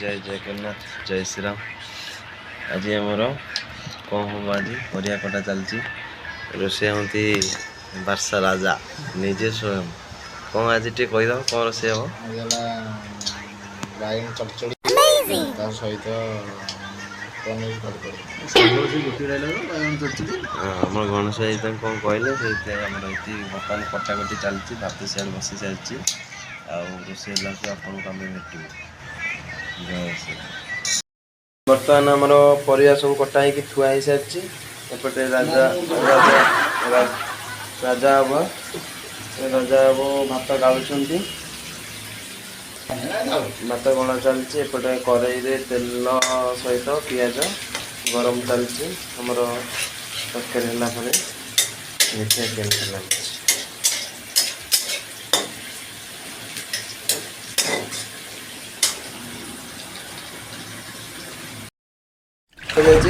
जय जगन्नाथ जय श्री राम। आज आमर कौन हम आज परिया कटा चलती रोषे होती वर्षा राजा निजे स्वयं कौन आज टे कहीद कौन रोषे हम बैगन चटचड़ी सहित पनीर आम गणेश भाई कौन कहले से बर्तमान कटाकटी चलती भात सियाड़ बसी सारी रोषे आपको आम भेटू। बर्तमान आमर परिया सब कटा हो थुआ हो सारी एपटे राजा राजा राजा हम भात गालुंट भात गणा चलती एपटे कड़े तेल सहित पिज गरम चलती आमर तरकारी देखिए केमती लगे।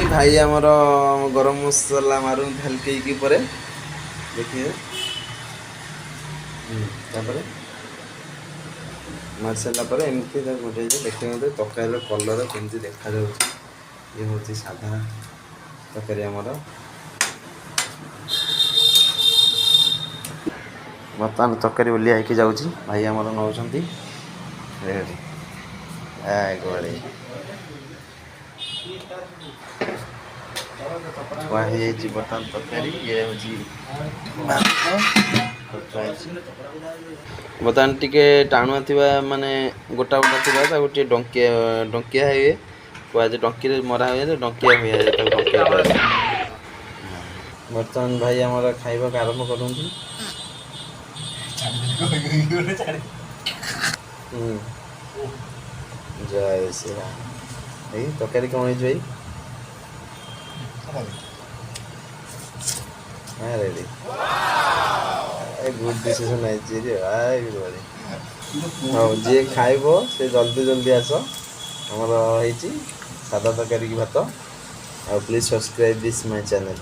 भाई आमर गरम मसला मारू हल्के पर देखिए मार सारा एमती गोटे देखिए मत तरकारी कलर केमती देखा ये हूँ साधा तरकारी आमर बर्तमान तरकारी ओलिया होगी जाऊँगी भाई आमर नौ गड़े थुआई बर्तमान तरकारी ये हूँ बर्तमान टे टाणुआ थी माने गोटा गोटा थी गोटे डंकिया हुए कहुए डंकी मरा हुए डंकिया हुए बर्तमान भाई आमर खाइबा आरंभ करूँ जय श्री राम भाई तरकारी कौन है भाई हाँ रेडी गुड डिसीजन हाँ जी खाइब से जल्दी जल्दी आस आमर सादा तरकारी की भात please subscribe this my channel.